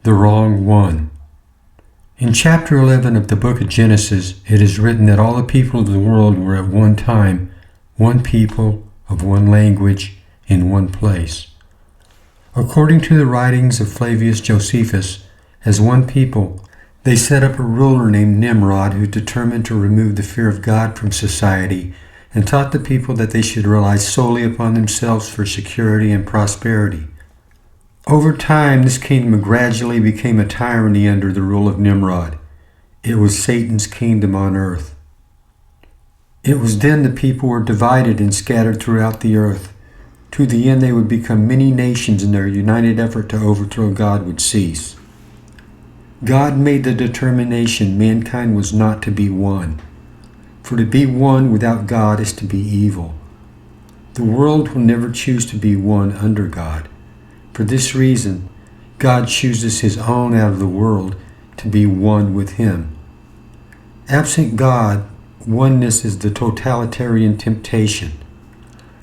The wrong one. In chapter 11 of the book of Genesis, it is written that all the people of the world were at one time one people of one language in one place. According to the writings of Flavius Josephus, as one people, they set up a ruler named Nimrod who determined to remove the fear of God from society and taught the people that they should rely solely upon themselves for security and prosperity. Over time, this kingdom gradually became a tyranny under the rule of Nimrod. It was Satan's kingdom on earth. It was then the people were divided and scattered throughout the earth. To the end they would become many nations, and their united effort to overthrow God would cease. God made the determination mankind was not to be one. For to be one without God is to be evil. The world will never choose to be one under God. For this reason, God chooses His own out of the world to be one with Him. Absent God, oneness is the totalitarian temptation,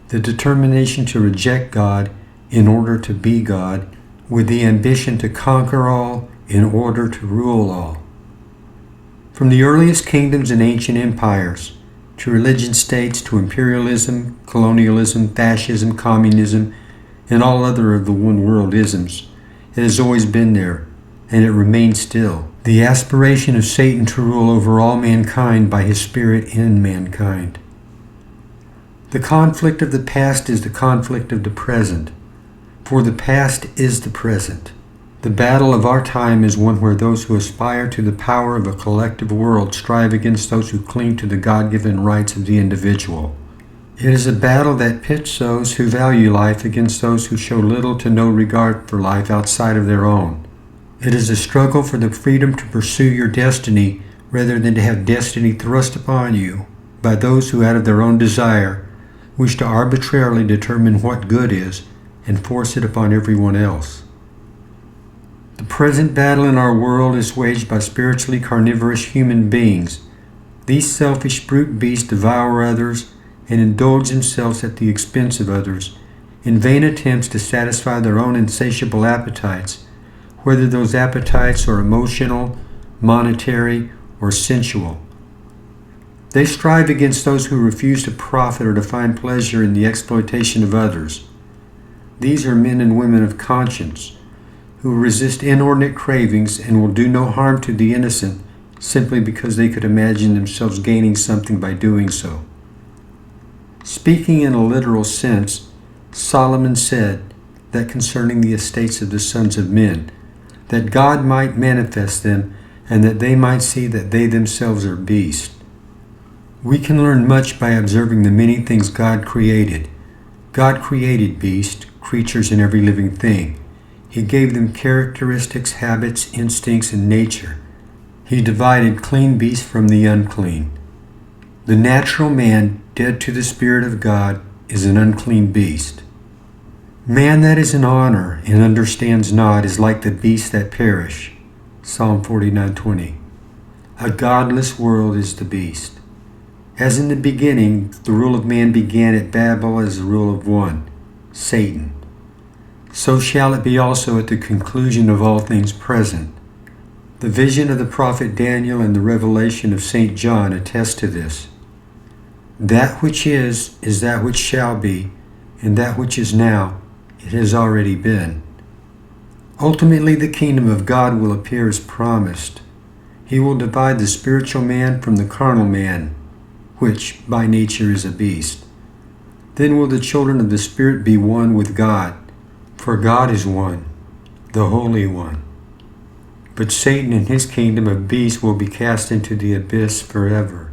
the determination to reject God in order to be God, with the ambition to conquer all in order to rule all. From the earliest kingdoms and ancient empires, to religion states, to imperialism, colonialism, fascism, communism, and all other of the one-world isms, it has always been there, and it remains still. The aspiration of Satan to rule over all mankind by his spirit in mankind. The conflict of the past is the conflict of the present, for the past is the present. The battle of our time is one where those who aspire to the power of a collective world strive against those who cling to the God-given rights of the individual. It is a battle that pits those who value life against those who show little to no regard for life outside of their own. It is a struggle for the freedom to pursue your destiny rather than to have destiny thrust upon you by those who out of their own desire wish to arbitrarily determine what good is and force it upon everyone else. The present battle in our world is waged by spiritually carnivorous human beings. These selfish brute beasts devour others and indulge themselves at the expense of others in vain attempts to satisfy their own insatiable appetites, whether those appetites are emotional, monetary, or sensual. They strive against those who refuse to profit or to find pleasure in the exploitation of others. These are men and women of conscience, who resist inordinate cravings and will do no harm to the innocent simply because they could imagine themselves gaining something by doing so. Speaking in a literal sense, Solomon said that concerning the estates of the sons of men, that God might manifest them, and that they might see that they themselves are beasts. We can learn much by observing the many things God created. God created beasts, creatures, and every living thing. He gave them characteristics, habits, instincts, and nature. He divided clean beasts from the unclean. The natural man, dead to the Spirit of God, is an unclean beast. Man that is in honor and understands not is like the beasts that perish. Psalm 49:20. A godless world is the beast. As in the beginning, the rule of man began at Babel as the rule of one, Satan. So shall it be also at the conclusion of all things present. The vision of the prophet Daniel and the revelation of St. John attest to this. That which is that which shall be, and that which is now, it has already been. Ultimately, the kingdom of God will appear as promised. He will divide the spiritual man from the carnal man, which by nature is a beast. Then will the children of the Spirit be one with God, for God is one, the Holy One. But Satan and his kingdom of beasts will be cast into the abyss forever.